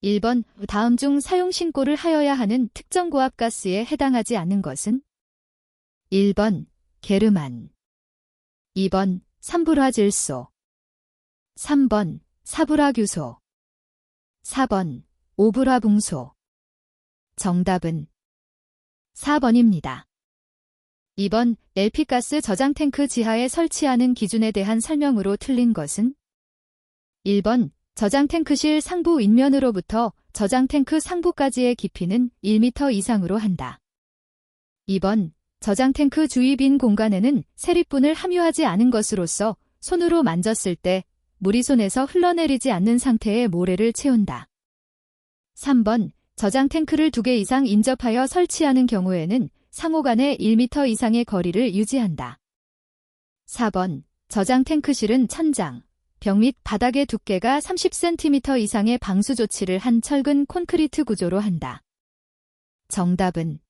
1번 다음 중 사용 신고를 하여야 하는 특정 고압가스에 해당하지 않는 것은? 1번 게르만, 2번 삼불화질소, 3번 사불화규소, 4번 오불화붕소. 정답은 4번입니다. 2번 LP가스 저장탱크 지하에 설치하는 기준에 대한 설명으로 틀린 것은? 1번 저장탱크실 상부 윗면으로부터 저장탱크 상부까지의 깊이는 1m 이상으로 한다. 2번 저장탱크 주위 빈 공간에는 세립분을 함유하지 않은 것으로서 손으로 만졌을 때 물이 손에서 흘러내리지 않는 상태의 모래를 채운다. 3번 저장탱크를 2개 이상 인접하여 설치하는 경우에는 상호 간의 1m 이상의 거리를 유지한다. 4번 저장탱크실은 천장, 벽 및 바닥의 두께가 30cm 이상의 방수 조치를 한 철근 콘크리트 구조로 한다. 정답은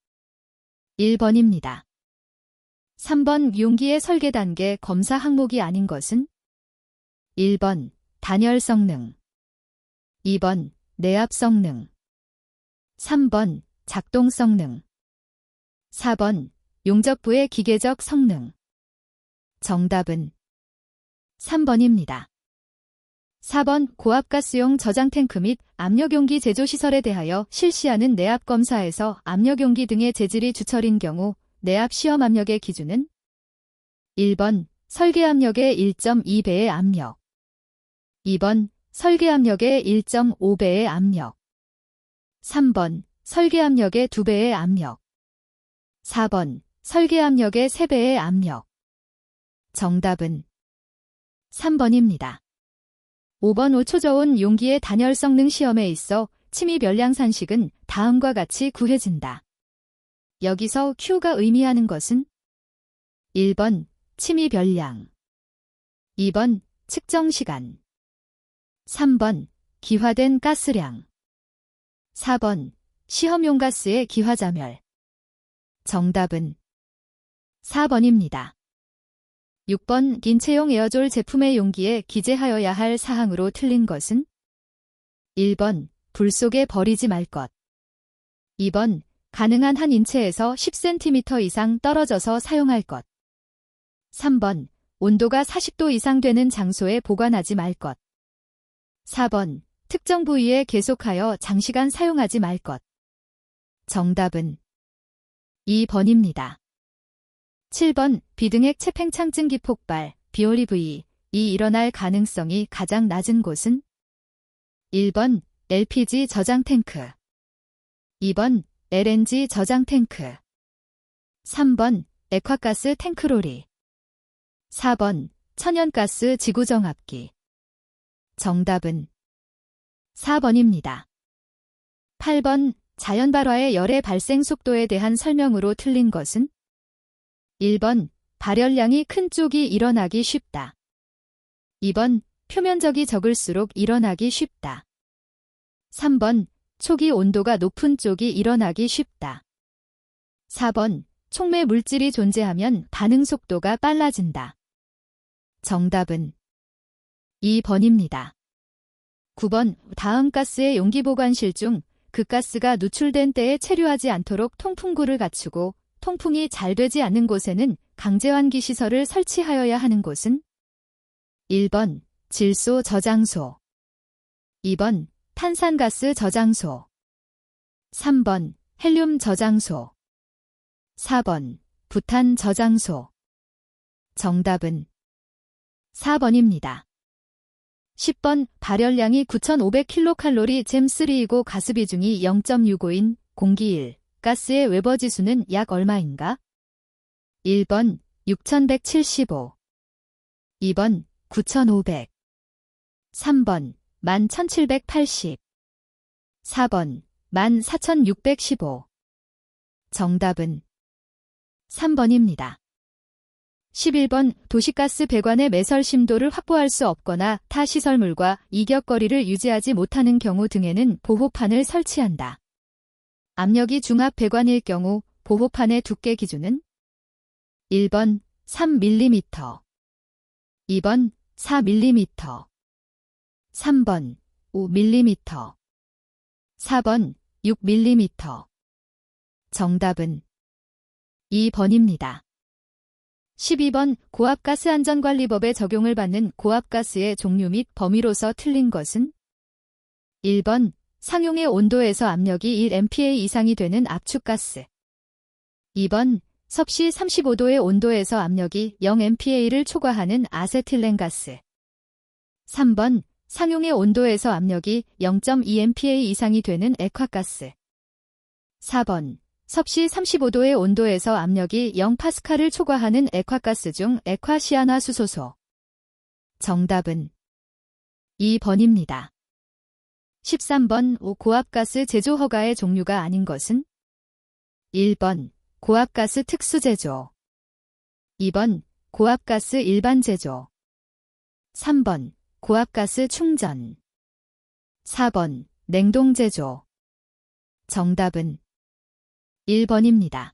1번입니다. 3번 용기의 설계 단계 검사 항목이 아닌 것은? 1번 단열 성능, 2번 내압 성능, 3번 작동 성능, 4번 용접부의 기계적 성능. 정답은 3번입니다. 4번 고압가스용 저장탱크 및 압력용기 제조시설에 대하여 실시하는 내압검사에서 압력용기 등의 재질이 주철인 경우 내압 시험 압력의 기준은? 1번 설계압력의 1.2배의 압력, 2번 설계압력의 1.5배의 압력, 3번 설계압력의 2배의 압력, 4번 설계압력의 3배의 압력. 정답은 3번입니다. 5번 5초 저온 용기의 단열 성능 시험에 있어 침입 열량 산식은 다음과 같이 구해진다. 여기서 Q가 의미하는 것은? 1번 침입 열량, 2번 측정 시간, 3번 기화된 가스량, 4번 시험용 가스의 기화자멸. 정답은 4번입니다. 6번 인체용 에어졸 제품의 용기에 기재하여야 할 사항으로 틀린 것은? 1번 불 속에 버리지 말 것, 2번 가능한 한 인체에서 10cm 이상 떨어져서 사용할 것, 3번 온도가 40도 이상 되는 장소에 보관하지 말 것, 4번 특정 부위에 계속하여 장시간 사용하지 말 것. 정답은 2번입니다. 7번 비등액 채팽창증기 폭발, BOLV, 이 일어날 가능성이 가장 낮은 곳은? 1번 LPG 저장탱크, 2번 LNG 저장탱크, 3번 액화가스 탱크로리, 4번 천연가스 지구정압기. 정답은 4번입니다. 8번 자연발화의 열의 발생 속도에 대한 설명으로 틀린 것은? 1번 발열량이 큰 쪽이 일어나기 쉽다, 2번 표면적이 적을수록 일어나기 쉽다, 3번 초기 온도가 높은 쪽이 일어나기 쉽다, 4번 촉매 물질이 존재하면 반응 속도가 빨라진다. 정답은 2번입니다. 9번 다음 가스의 용기 보관실 중 극가스가 누출된 때에 체류하지 않도록 통풍구를 갖추고 통풍이 잘 되지 않는 곳에는 강제환기 시설을 설치하여야 하는 곳은? 1번 질소 저장소, 2번 탄산가스 저장소, 3번 헬륨 저장소, 4번 부탄 저장소. 정답은 4번입니다. 10번 발열량이 9,500kcal 잼3이고 가스 비중이 0.65인 공기 1, 가스의 웨버지수는 약 얼마인가? 1번 6,175, 2번 9,500, 3번 11,780, 4번 14,615. 정답은 3번입니다. 11번 도시가스 배관의 매설 심도를 확보할 수 없거나 타 시설물과 이격거리를 유지하지 못하는 경우 등에는 보호판을 설치한다. 압력이 중압 배관일 경우 보호판의 두께 기준은? 1번 3mm, 2번 4mm, 3번 5mm. 4번 6mm. 정답은 2번입니다. 12번 고압가스안전관리법에 적용을 받는 고압가스의 종류 및 범위로서 틀린 것은 1번 상용의 온도에서 압력이 1MPa 이상이 되는 압축가스. 2번 섭씨 35도의 온도에서 압력이 0MPa를 초과하는 아세틸렌가스. 3번 상용의 온도에서 압력이 0.2MPa 이상이 되는 액화가스. 4번 섭씨 35도의 온도에서 압력이 0파스칼을 초과하는 액화가스 중 액화시아나수소소. 정답은 2번입니다. 13번 고압가스 제조 허가의 종류가 아닌 것은 1번 고압가스 특수제조. 2번 고압가스 일반 제조. 3번 고압가스 충전. 4번 냉동제조. 정답은 1번입니다.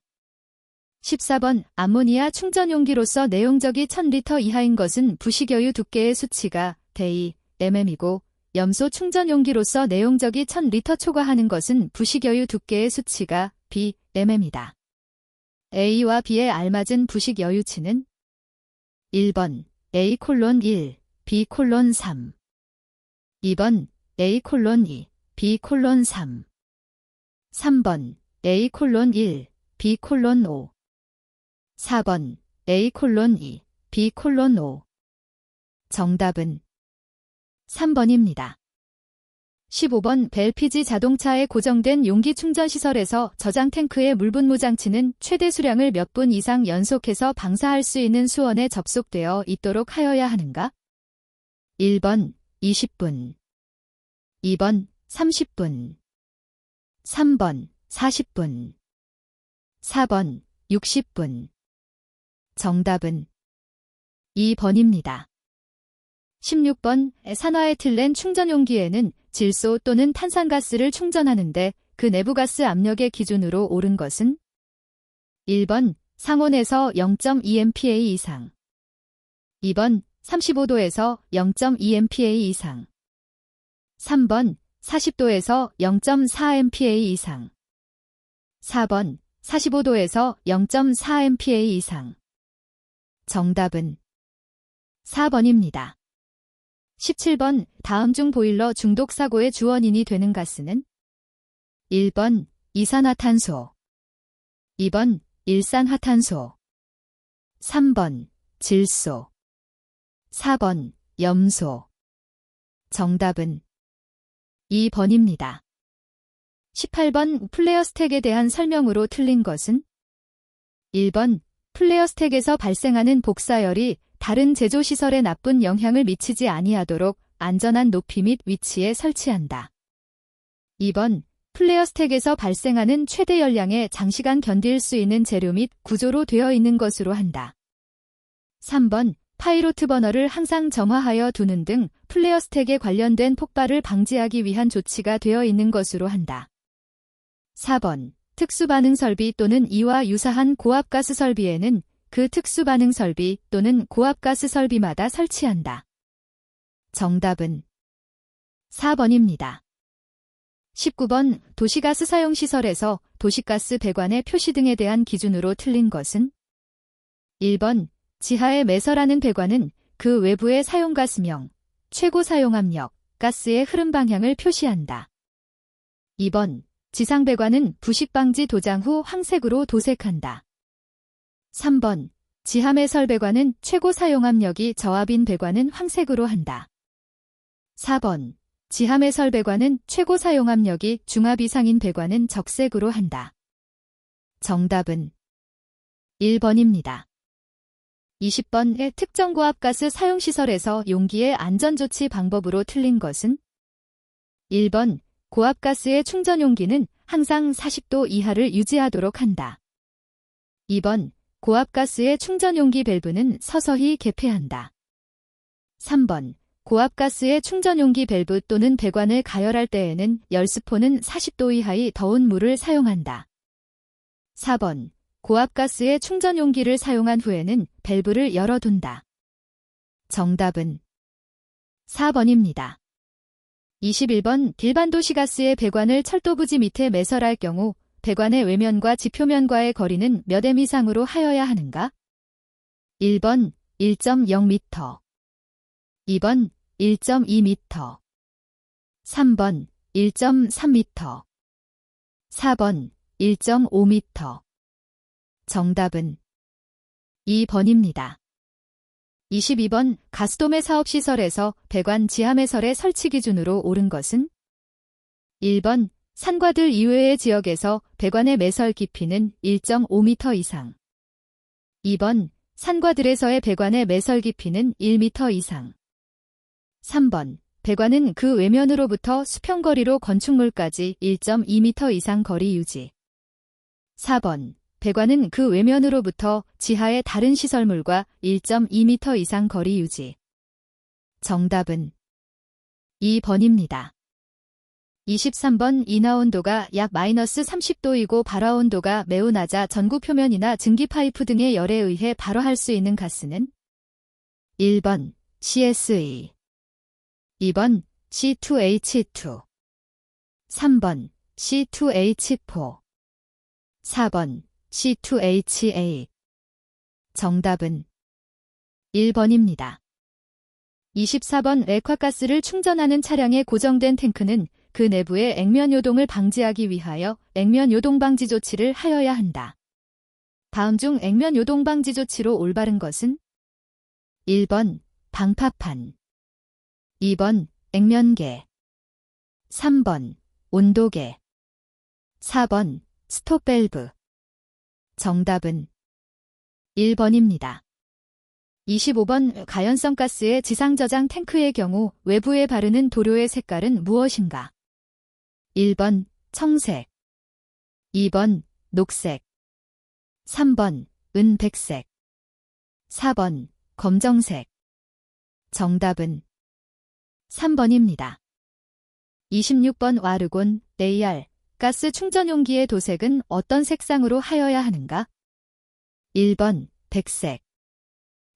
14번 암모니아 충전용기로서 내용적이 1000리터 이하인 것은 부식여유 두께의 수치가 대2 mm이고 염소 충전용기로서 내용적이 1000리터 초과하는 것은 부식여유 두께의 수치가 b mm이다. A와 B에 알맞은 부식여유치는 1번 A:1, B:3 2번 A:2, B:3 3번 A:1, B:5 4번 A:2, B:5 정답은 3번입니다. 15번 LPG 자동차의 고정된 용기 충전시설에서 저장 탱크의 물분무 장치는 최대 수량을 몇 분 이상 연속해서 방사할 수 있는 수원에 접속되어 있도록 하여야 하는가? 1번 20분 2번 30분 3번 40분 4번 60분 정답은 2번입니다. 16번 산화에틸렌 충전용기에는 질소 또는 탄산가스를 충전하는데 그 내부가스 압력의 기준으로 옳은 것은 1번 상온에서 0.2MPa 이상 2번 35도에서 0.2MPa 이상 3번 40도에서 0.4MPa 이상 4번 45도에서 0.4MPa 이상 정답은 4번입니다. 17번 다음 중 보일러 중독 사고의 주원인이 되는 가스는 1번 이산화탄소 2번 일산화탄소 3번 질소 4번 염소 정답은 2번입니다. 18번 플레어 스택에 대한 설명으로 틀린 것은 1번 플레어 스택에서 발생하는 복사열이 다른 제조시설에 나쁜 영향을 미치지 아니하도록 안전한 높이 및 위치에 설치한다. 2번 플레어 스택에서 발생하는 최대 열량에 장시간 견딜 수 있는 재료 및 구조로 되어 있는 것으로 한다. 3번 파이로트 버너를 항상 점화하여 두는 등 플레어 스택에 관련된 폭발을 방지하기 위한 조치가 되어 있는 것으로 한다. 4번 특수반응 설비 또는 이와 유사한 고압가스 설비에는 그 특수반응 설비 또는 고압가스 설비마다 설치한다. 정답은 4번입니다. 19번 도시가스 사용시설에서 도시가스 배관의 표시 등에 대한 기준으로 틀린 것은 1번 지하에 매설하는 배관은 그 외부의 사용가스명, 최고 사용압력, 가스의 흐름 방향을 표시한다. 2번 지상 배관은 부식방지 도장 후 황색으로 도색한다. 3번 지하 매설 배관은 최고 사용압력이 저압인 배관은 황색으로 한다. 4번 지하 매설 배관은 최고 사용압력이 중압 이상인 배관은 적색으로 한다. 정답은 1번입니다. 20번의 특정 고압가스 사용시설에서 용기의 안전조치 방법으로 틀린 것은 1번 고압가스의 충전용기는 항상 40도 이하를 유지하도록 한다. 2번 고압가스의 충전용기 밸브는 서서히 개폐한다. 3번 고압가스의 충전용기 밸브 또는 배관을 가열할 때에는 열스포는 40도 이하의 더운 물을 사용한다. 4번 고압가스의 충전용기를 사용한 후에는 밸브를 열어둔다. 정답은 4번입니다. 21번 일반도시가스의 배관을 철도부지 밑에 매설할 경우 배관의 외면과 지표면과의 거리는 몇 m 이상으로 하여야 하는가? 1번 1.0m, 2번 1.2m, 3번 1.3m, 4번 1.5m. 정답은 2번입니다. 22번 가스도매 사업시설에서 배관 지하매설의 설치 기준으로 옳은 것은? 1번 산과들 이외의 지역에서 배관의 매설 깊이는 1.5m 이상. 2번 산과들에서의 배관의 매설 깊이는 1m 이상. 3번 배관은 그 외면으로부터 수평거리로 건축물까지 1.2m 이상 거리 유지. 4번 배관은 그 외면으로부터 지하의 다른 시설물과 1.2m 이상 거리 유지. 정답은 2번입니다. 23번 인하온도가 약 마이너스 30도이고 발화온도가 매우 낮아 전구 표면이나 증기 파이프 등의 열에 의해 발화할 수 있는 가스는? 1번 CSE, 2번 C2H2, 3번 C2H4, 4번 C2HA. 정답은 1번입니다. 24번 액화가스를 충전하는 차량의 고정된 탱크는 그 내부의 액면 요동을 방지하기 위하여 액면 요동 방지 조치를 하여야 한다. 다음 중 액면 요동 방지 조치로 올바른 것은? 1번 방파판, 2번 액면계, 3번 온도계, 4번 스톱밸브. 정답은 1번입니다. 25번 가연성 가스의 지상저장 탱크의 경우 외부에 바르는 도료의 색깔은 무엇인가? 1번 청색, 2번 녹색, 3번 은백색, 4번 검정색. 정답은 3번입니다. 26번 와르곤, AR, 가스 충전 용기의 도색은 어떤 색상으로 하여야 하는가? 1번 백색,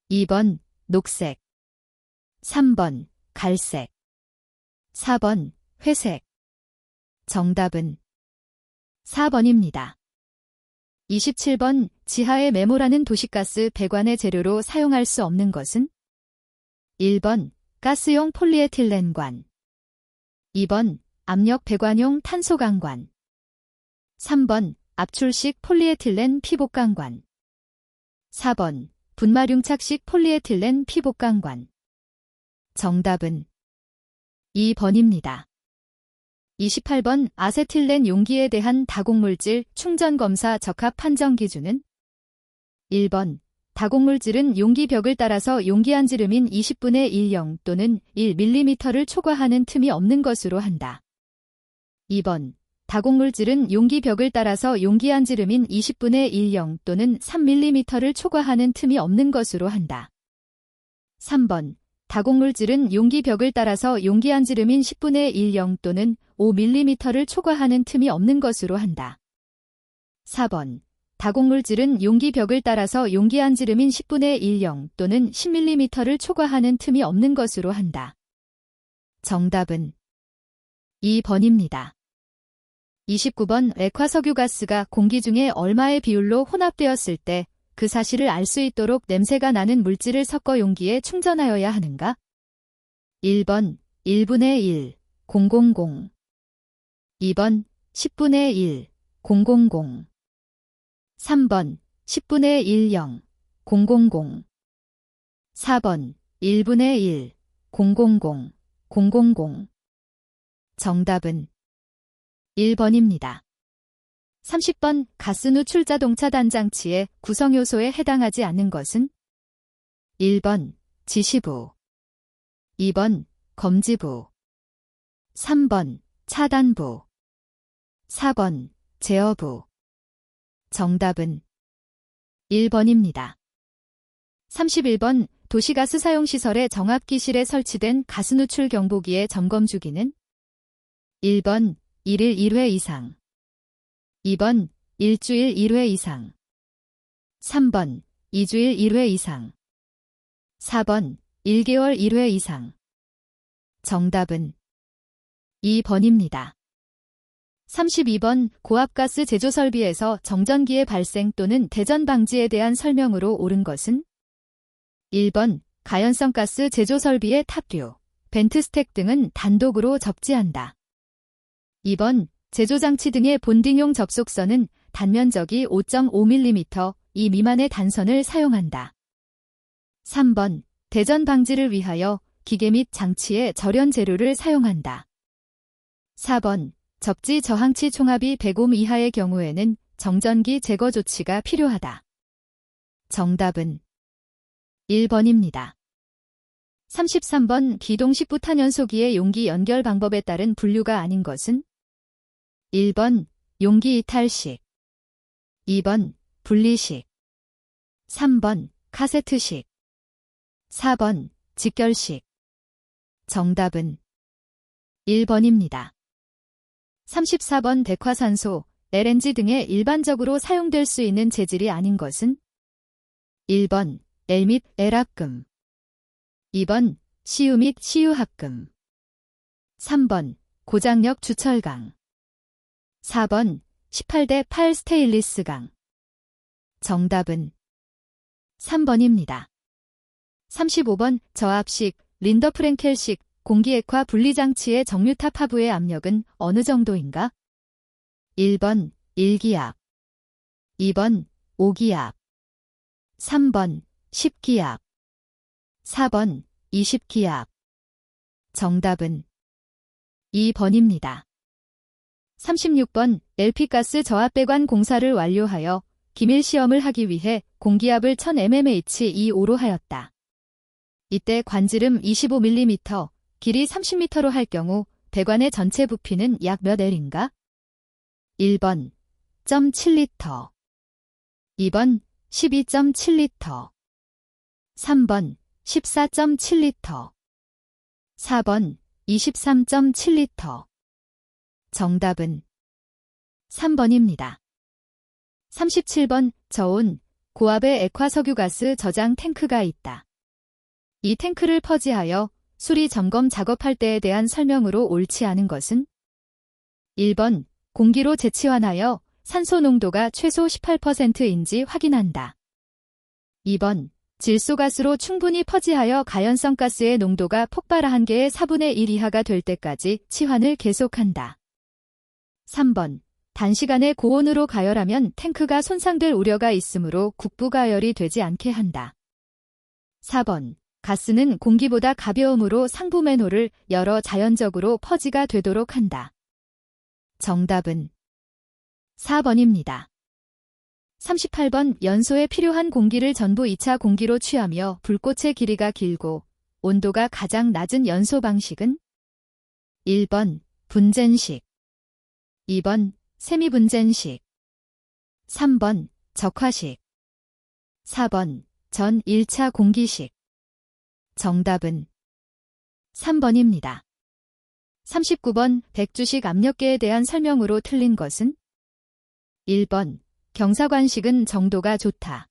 2번 녹색, 3번 갈색, 4번 회색. 정답은 4번입니다. 27번 지하에 메모라는 도시가스 배관의 재료로 사용할 수 없는 것은? 1번 가스용 폴리에틸렌관, 2번 압력 배관용 탄소강관, 3번 압출식 폴리에틸렌 피복강관, 4번 분말융착식 폴리에틸렌 피복강관. 정답은 2번입니다. 28번 아세틸렌 용기에 대한 다공물질 충전검사 적합 판정 기준은? 1번 다공물질은 용기 벽을 따라서 용기 안지름인 20분의 1영 또는 1mm를 초과하는 틈이 없는 것으로 한다. 2번 다공물질은 용기 벽을 따라서 용기 안지름인 20분의 1영 또는 3mm를 초과하는 틈이 없는 것으로 한다. 3번 다공물질은 용기 벽을 따라서 용기 안지름인 10분의 1영 또는 5mm를 초과하는 틈이 없는 것으로 한다. 4번 다공물질은 용기 벽을 따라서 용기 안지름인 10분의 1영 또는 10mm를 초과하는 틈이 없는 것으로 한다. 정답은 2번입니다. 29번 액화석유가스가 공기 중에 얼마의 비율로 혼합되었을 때 그 사실을 알 수 있도록 냄새가 나는 물질을 섞어 용기에 충전하여야 하는가? 1번 1분의 1, 000, 2번 10분의 1, 000, 3번 10분의 1, 0, 000, 4번 1분의 1, 000, 000. 정답은 1번입니다. 30번 가스 누출 자동차 단장치의 구성요소에 해당하지 않는 것은? 1번 지시부, 2번 검지부, 3번 차단부, 4번 제어부. 정답은 1번입니다. 31번 도시가스 사용시설의 정압기실에 설치된 가스 누출 경보기의 점검 주기는? 1번 1일 1회 이상, 2번 일주일 1회 이상, 3번 2주일 1회 이상, 4번 1개월 1회 이상. 정답은 2번입니다. 32번 고압가스 제조 설비에서 정전기의 발생 또는 대전 방지에 대한 설명으로 옳은 것은 1번 가연성 가스 제조 설비의 탑류, 벤트 스택 등은 단독으로 접지한다. 2번 제조장치 등의 본딩용 접속선은 단면적이 5.5mm 이 미만의 단선을 사용한다. 3번 대전 방지를 위하여 기계 및 장치에 절연 재료를 사용한다. 4번 접지 저항치 총합이 100옴 이하의 경우에는 정전기 제거 조치가 필요하다. 정답은 1번입니다. 33번 기동식 부탄연소기의 용기 연결 방법에 따른 분류가 아닌 것은 1번 용기 이탈식, 2번 분리식, 3번 카세트식, 4번 직결식. 정답은 1번입니다. 34번 백화산소, LNG 등에 일반적으로 사용될 수 있는 재질이 아닌 것은 1번 L 및 L합금, 2번 CU 및 CU합금, 3번 고장력 주철강, 4번 18대8 스테인리스강. 정답은 3번입니다. 35번 저압식, 린더프랭켈식 공기액화 분리장치의 정류탑 하부의 압력은 어느 정도인가? 1번 1기압, 2번 5기압, 3번 10기압, 4번 20기압. 정답은 2번입니다. 36번 LP가스 저압배관 공사를 완료하여 기밀 시험을 하기 위해 공기압을 1000mmE5로 하였다. 이때 관지름 25mm, 길이 30m로 할 경우 배관의 전체 부피는 약 몇 L인가? 1번 0.7L, 2번 12.7L, 3번 14.7L, 4번 23.7L. 정답은 3번입니다. 37번 저온, 고압의 액화석유가스 저장 탱크가 있다. 이 탱크를 퍼지하여 수리 점검 작업할 때에 대한 설명으로 옳지 않은 것은 1번 공기로 재치환하여 산소 농도가 최소 18%인지 확인한다. 2번 질소가스로 충분히 퍼지하여 가연성 가스의 농도가 폭발 한계의 4분의 1 이하가 될 때까지 치환을 계속한다. 3번 단시간에 고온으로 가열하면 탱크가 손상될 우려가 있으므로 국부 가열이 되지 않게 한다. 4번 가스는 공기보다 가벼우므로 상부 맨홀을 열어 자연적으로 퍼지가 되도록 한다. 정답은 4번입니다. 38번 연소에 필요한 공기를 전부 2차 공기로 취하며 불꽃의 길이가 길고 온도가 가장 낮은 연소 방식은 1번 분젠식, 2번 세미분젠식, 3번 적화식, 4번 전 1차 공기식. 정답은 3번입니다. 39번 백주식 압력계에 대한 설명으로 틀린 것은 1번 경사관식은 정도가 좋다.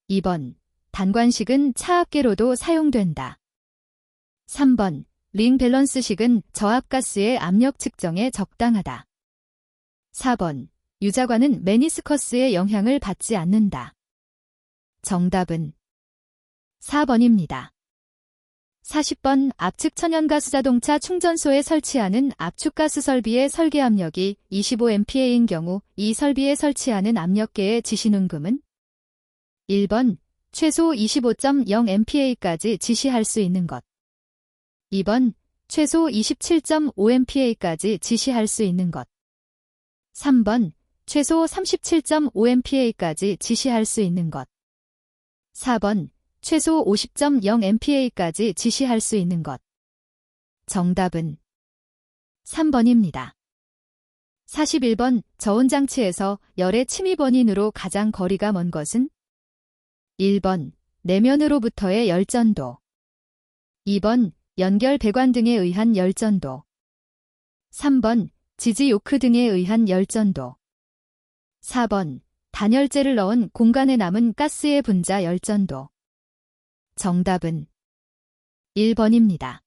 2번 단관식은 차압계로도 사용된다. 3번 링 밸런스식은 저압가스의 압력 측정에 적당하다. 4번 유자관은 메니스커스의 영향을 받지 않는다. 정답은 4번입니다. 40번 압측 천연가스 자동차 충전소에 설치하는 압축가스 설비의 설계 압력이 25MPa인 경우 이 설비에 설치하는 압력계의 지시능금은 1번 최소 25.0MPa까지 지시할 수 있는 것, 2번 최소 27.5MPa까지 지시할 수 있는 것, 3번 최소 37.5MPa까지 지시할 수 있는 것, 4번 최소 50.0MPa까지 지시할 수 있는 것. 정답은 3번입니다. 41번 저온장치에서 열의 침입 원인으로 가장 거리가 먼 것은 1번 내면으로부터의 열전도, 2번 연결 배관 등에 의한 열전도, 3번 지지 요크 등에 의한 열전도, 4번 단열재를 넣은 공간에 남은 가스의 분자 열전도. 정답은 1번입니다.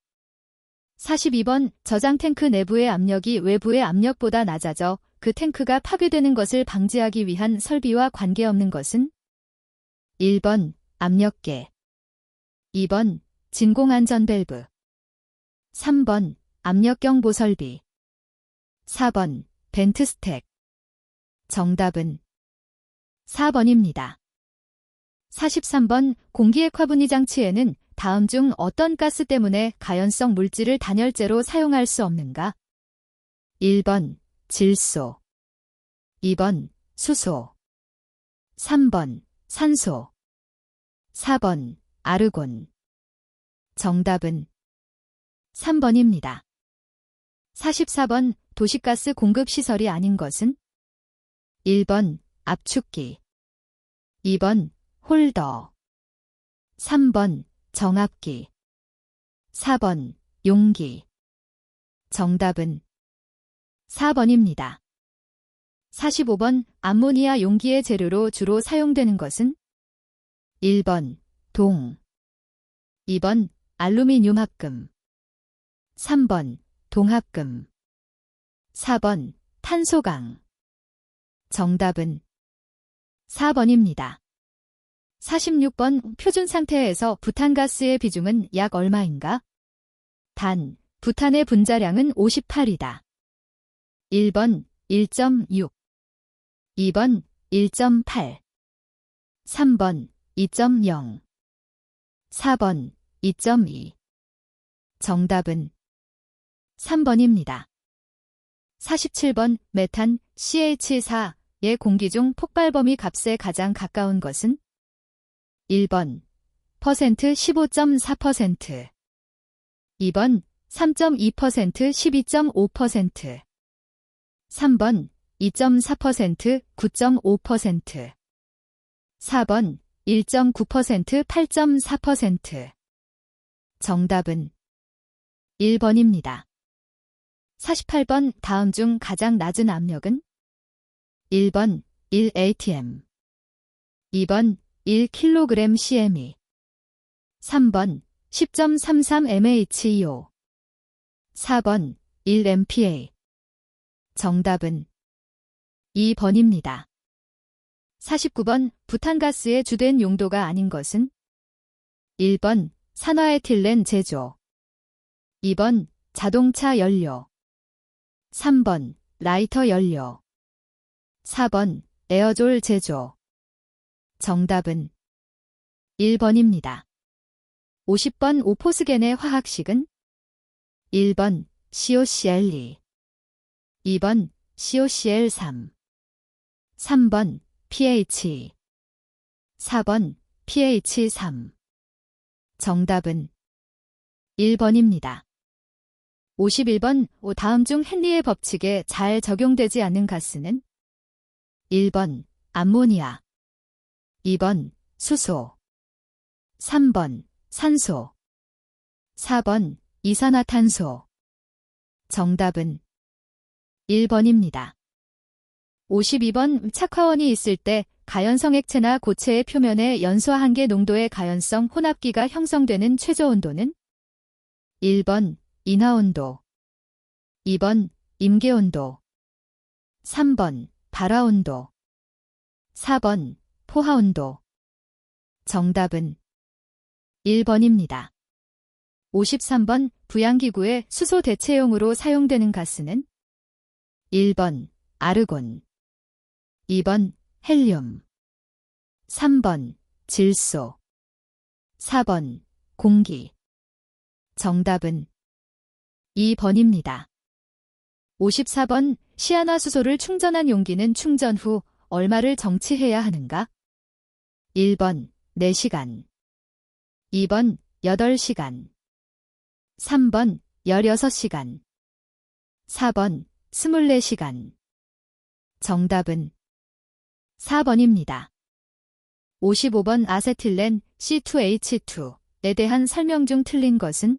42번 저장 탱크 내부의 압력이 외부의 압력보다 낮아져 그 탱크가 파괴되는 것을 방지하기 위한 설비와 관계없는 것은? 1번 압력계, 2번 진공안전 밸브, 3번 압력경보 설비, 4번 벤트 스택. 정답은 4번입니다. 43번 공기의 화분이 장치에는 다음 중 어떤 가스 때문에 가연성 물질을 단열재로 사용할 수 없는가? 1번 질소, 2번 수소, 3번 산소, 4번 아르곤. 정답은 3번입니다. 44번 도시가스 공급 시설이 아닌 것은? 1번 압축기, 2번 홀더, 3번 정압기, 4번 용기. 정답은 4번입니다. 45번 암모니아 용기의 재료로 주로 사용되는 것은? 1번 동, 2번 알루미늄 합금, 3번 동합금, 4번 탄소강. 정답은 4번입니다. 46번 표준 상태에서 부탄가스의 비중은 약 얼마인가? 단, 부탄의 분자량은 58이다. 1번 1.6, 2번 1.8, 3번 2.0, 4번 2.2. 정답은 3번입니다. 47번 메탄 CH4의 공기 중 폭발범위 값에 가장 가까운 것은? 1번 15.4%, 2번 3.2% 12.5%, 3번 2.4% 9.5%, 4번 1.9% 8.4%. 정답은 1번입니다. 48번 다음 중 가장 낮은 압력은? 1번 1atm, 2번 1kg CME, 3번 10.33 mHEO, 4번 1MPa. 정답은 2번입니다. 49번 부탄가스의 주된 용도가 아닌 것은? 1번 산화에틸렌 제조, 2번 자동차 연료, 3번 라이터 연료, 4번 에어졸 제조. 정답은 1번입니다. 50번 오포스겐의 화학식은? 1번 COCl2, 2번 COCl3, 3번 pH, 4번 pH3. 정답은 1번입니다. 51번 다음 중 헨리의 법칙에 잘 적용되지 않는 가스는? 1번 암모니아, 2번 수소, 3번 산소, 4번 이산화탄소. 정답은 1번입니다. 52번 착화원이 있을 때 가연성 액체나 고체의 표면에 연소와 한계 농도의 가연성 혼합기가 형성되는 최저 온도는? 1번 인하온도, 2번 임계온도, 3번 발화온도, 4번 포화온도. 정답은 1번입니다. 53번 부양기구의 수소 대체용으로 사용되는 가스는? 1번 아르곤, 2번 헬륨, 3번 질소, 4번 공기. 정답은 2번입니다. 54번 시아나수소를 충전한 용기는 충전 후 얼마를 정치해야 하는가? 1번 4시간, 2번 8시간, 3번 16시간, 4번 24시간. 정답은 4번입니다. 55번 아세틸렌 C2H2에 대한 설명 중 틀린 것은?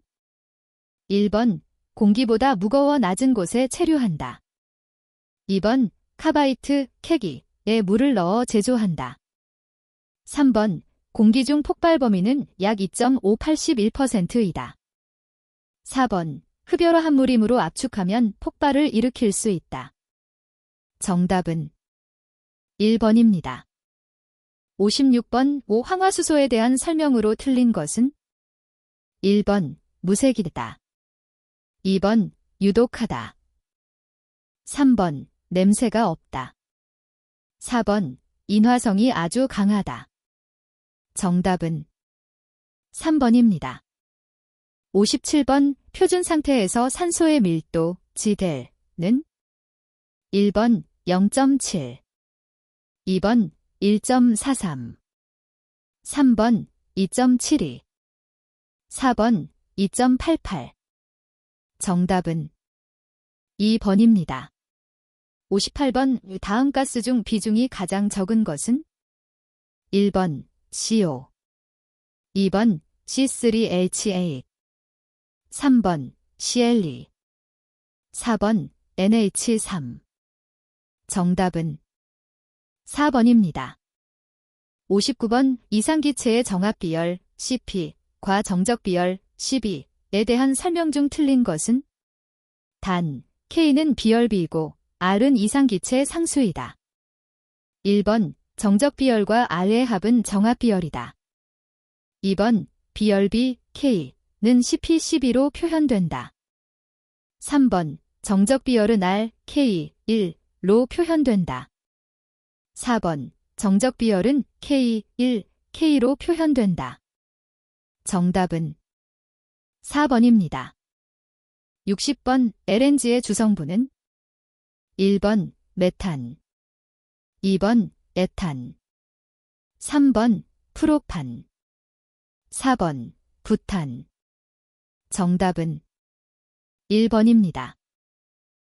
1번 공기보다 무거워 낮은 곳에 체류한다. 2번 카바이트, 캐기에 물을 넣어 제조한다. 3번 공기 중 폭발 범위는 약 2.581%이다. 4번 흡열화 합물이므로 압축하면 폭발을 일으킬 수 있다. 정답은 1번입니다. 56번 황화수소에 대한 설명으로 틀린 것은 1번 무색이다. 2번 유독하다. 3번 냄새가 없다. 4번 인화성이 아주 강하다. 정답은 3번입니다. 57번 표준 상태에서 산소의 밀도 GΔ는 1번 0.7, 2번 1.43, 3번 2.72, 4번 2.88. 정답은 2번입니다. 58번 다음 가스 중 비중이 가장 적은 것은 1번 CO, 2번 C3H8, 3번 CL2, 4번 NH3. 정답은 4번입니다. 59번 이상기체의 정합비열 CP과 정적비열 CB에 대한 설명 중 틀린 것은 단 K는 비열비이고 R은 이상기체 상수이다. 1번 정적비열과 R의 합은 정합비열이다. 2번 비열비 K는 CP, CB로 표현된다. 3번 정적비열은 R, K, 1로 표현된다. 4번 정적비열은 K, 1, K로 표현된다. 정답은 4번입니다. 60번 LNG의 주성분은 1번 메탄, 2번 에탄, 3번 프로판, 4번 부탄. 정답은 1번입니다.